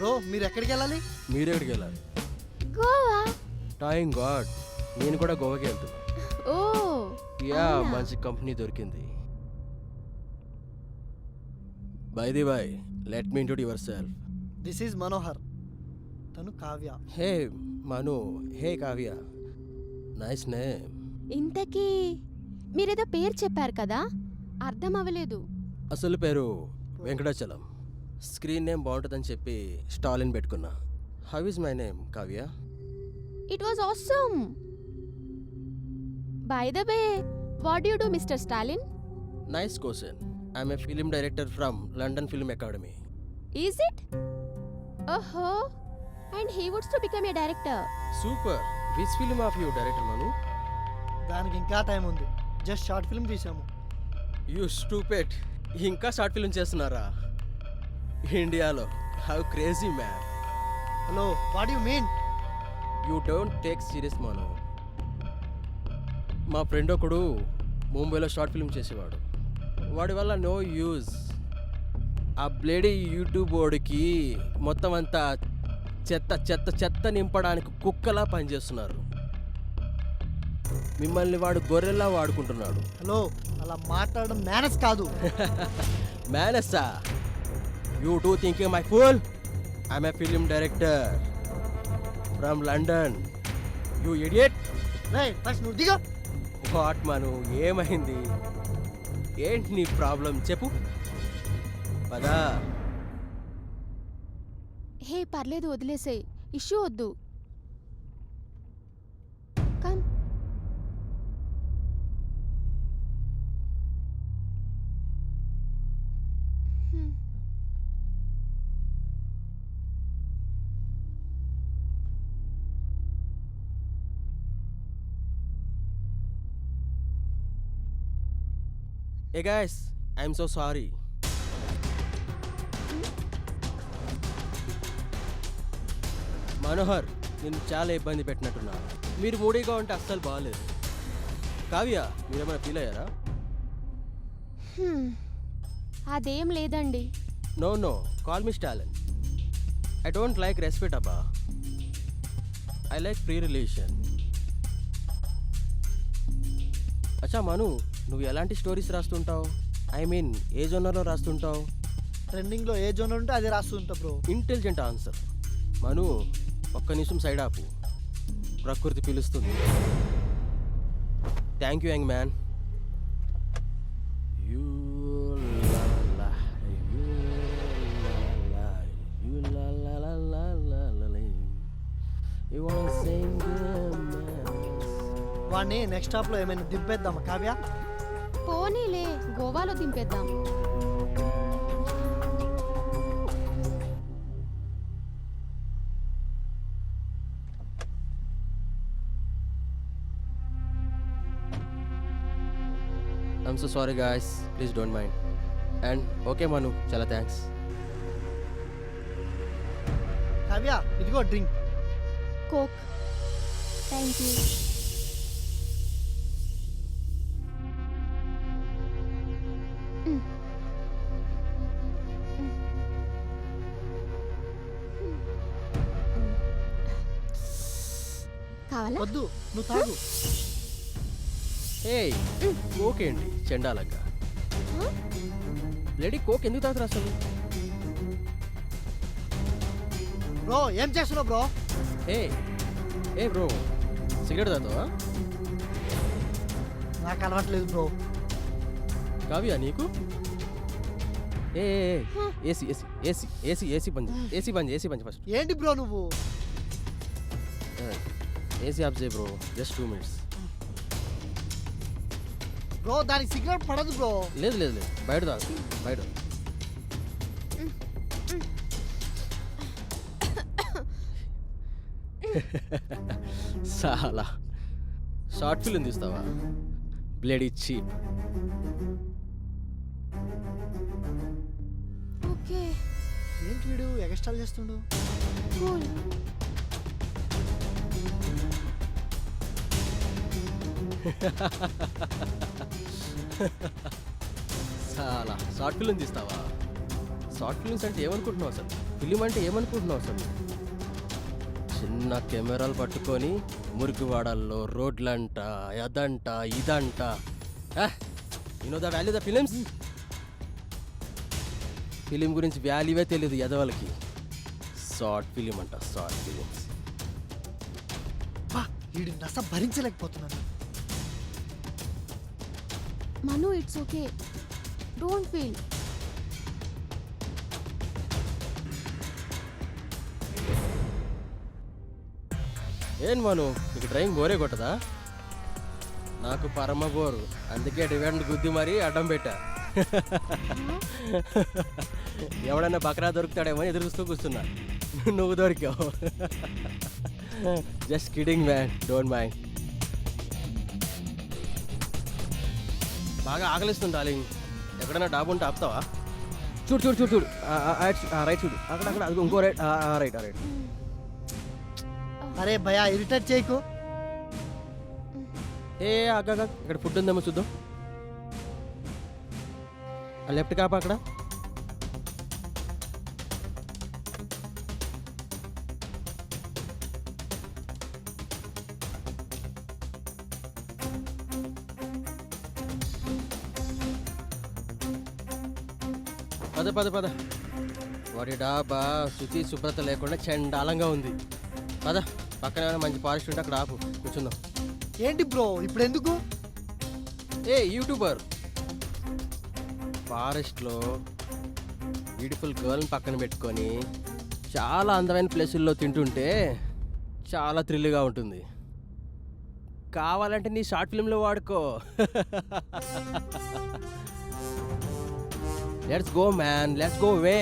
Bro మీరు ఎక్కడికి వెళ్ళాలి? మీరెక్కడికి వెళ్ళాలి? గోవా. థాంక్ గాడ్, నేను కూడా గోవాకి వెళ్తున్నా. ఓ యా, అవునా? మంచి కంపెనీ దొరికింది. By the by, let me introduce your self. This is Manohar, తను కావ్య. హే మను, హే కావ్య, నైస్ నేమ్. ఇంతకీ మీరేదో పేరు చెప్పారు కదా, అర్థం అవ్వలేదు. అసలు పేరు వెంకటాచలం. స్క్రీన్ నేమ్ బాగుంటుందని చెప్పి స్టాలిన్ పెట్టుకున్నా. How is my name Kavya? It was awesome. By the way, what you do mister Stalin? Nice question. I'm a film director from London film academy. Is it? ఓహో, and he woods to become a director. Super. Which film of you director Manu? దానికి ఇంకా time ఉంది, just short film తీసాము. You stupid, ఇంకా short film చేస్తున్నారా ఇండియాలో? How crazy man. Hello, what you mean? You don't take serious మను. మా friend ఒకడు ముంబైలో షార్ట్ ఫిల్మ్ చేసేవాడు. వాడి వల్ల నో యూజ్. ఆ బ్లేడీ యూట్యూబ్ వాడికి మొత్తం అంతా చెత్త చెత్త చెత్త నింపడానికి కుక్కలా పనిచేస్తున్నారు. మిమ్మల్ని వాడు గొర్రెల్లా వాడుకుంటున్నాడు. హలో, అలా మాట్లాడడం మేనస్ కాదు. మేనస్సా? You too thinking my fool? I'm a film director from London. You idiot. రేయ్ ఫస్ట్ నువ్వు దిగో. వాట్ మను, ఏమైంది? ఏంటి నీ ప్రాబ్లం చెప్పు. పదా. హే పర్లేదు, వదిలేసే, ఇష్యూ వద్దు. Come. A guys, I'm so sorry. Manohar, నేను చాలా ఇబ్బంది పెట్టినట్టున్నా. మీరు మూడీగా ఉంటే అస్సలు బాగాలేదు. కావ్య, మీరేమైనా ఫీల్ అయ్యారా? అదేం లేదండి. No no, call me Stalin. I don't like respect అబ్బా. I like free relation. అచ్చా మను, నువ్వు ఎలాంటి స్టోరీస్ రాస్తుంటావు? ఐ మీన్ ఏ జోనర్లో రాస్తుంటావు? ట్రెండింగ్లో ఏ జోనర్ ఉంటే అదే రాస్తుంటా బ్రో. Intelligent answer. మను, ఒక్క నిమిషం సైడ్ ఆపు, ప్రకృతి పిలుస్తుంది. Thank you young man. వాడిని నెక్స్ట్ స్టాప్లో ఏమైనా దింపేద్దామా కావ్య? పోనీలే, గోవాలో దింపేద్దాం. I'm so sorry guys, please don't mind. And okay Manu, చాలా థ్యాంక్స్. కావ్య, ఇదిగో డ్రింక్. కోక్. Thank you. కావాలా? వద్దు, నువ్వు తాగు. ఏ కోక్ ఏంటి చెండాలంగా? లేడీ కోక్ ఎందుకు తాగుతారు అసలు? బ్రో ఏం చేస్తున్నావు బ్రో? ఏ ఏ బ్రో, సిగరెట్ తాగుతావా? నాకు అలవాట్లేదు బ్రో. కావ్య నీకు? ఏ AC AC AC AC AC బంద్, ఏసీ బంద్, ఏసీ బంద్ ఫస్ట్. ఏంటి బ్రో నువ్వు? ఏసీ ఆఫ్ చేయి బ్రో, జస్ట్ 2 minutes. బ్రో దానికి సిగరెట్ పడదు బ్రో. లేదు లేదు లేదు, బయట తాగు, బయట. చాలా షార్ట్ ఫిల్మ్ తీస్తావా? Bloody cheap. ఓకే, ఏంటి వీడు ఎగస్ట్రాల్ చేస్తుండు? కూల్. చాలా షార్ట్ ఫిల్మ్ తీస్తావా? షార్ట్ ఫిల్మ్స్ అంటే ఏమనుకుంటున్నావు అసలు? ఫిలిం అంటే ఏమనుకుంటున్నావు అసలు? చిన్న కెమెరాలు పట్టుకొని మురికివాడల్లో రోడ్లంట అదంట ఇదంట. You know the value the films? Film గురించి వాల్యూవే తెలియదు ఎదవలకి. షార్ట్ ఫిలిం అంట, షార్ట్ ఫిలిమ్స్. బా వీడి నస భరించలేకపోతున్నాను. Manu, it's okay, don't feel. ఏం మను, నీకు డ్రైవింగ్ బోరే కొట్టదా? నాకు పరమ బోరు, అందుకే డివెండ్ గుద్ది మరీ అడ్డం పెట్టా. ఎవడన్నా బకరా దొరుకుతాడేమో ఎదురు చూస్తూ కూర్చున్నా, నువ్వు దొరికావు. Just kidding man, don't mind. బాగా ఆకలిస్తుంది డార్లింగ్, ఎక్కడైనా డాబు ఉంటే ఆపుతావా? చూడు చూడు చూడు చూడు, రైట్ చూడు, అక్కడ అక్కడ అది ఇంకో రైట్, రైట్ రైట్. అరే భయా ఇరిటేట్ చేయకు. ఏ అక్క ఇక్కడ ఫుడ్ ఉందేమో చూద్దాం. లెఫ్ట్ కాపా అక్కడ. పద పద పద. వాడి డాబా శుచి శుభ్రత లేకుండా చండాలంగా ఉంది. పద, పక్కన ఏమైనా మంచి ఫారెస్ట్ ఉంటే అక్కడ ఆపు, కూర్చుందాం. ఏంటి బ్రో ఇప్పుడు ఎందుకు? ఏ యూట్యూబర్, ఫారెస్ట్లో బ్యూటిఫుల్ గర్ల్ని పక్కన పెట్టుకొని చాలా అందమైన ప్లేసుల్లో తింటుంటే చాలా థ్రిల్గా ఉంటుంది. కావాలంటే నీ షార్ట్ ఫిల్మ్లో వాడుకో. Let's go man, let's go way.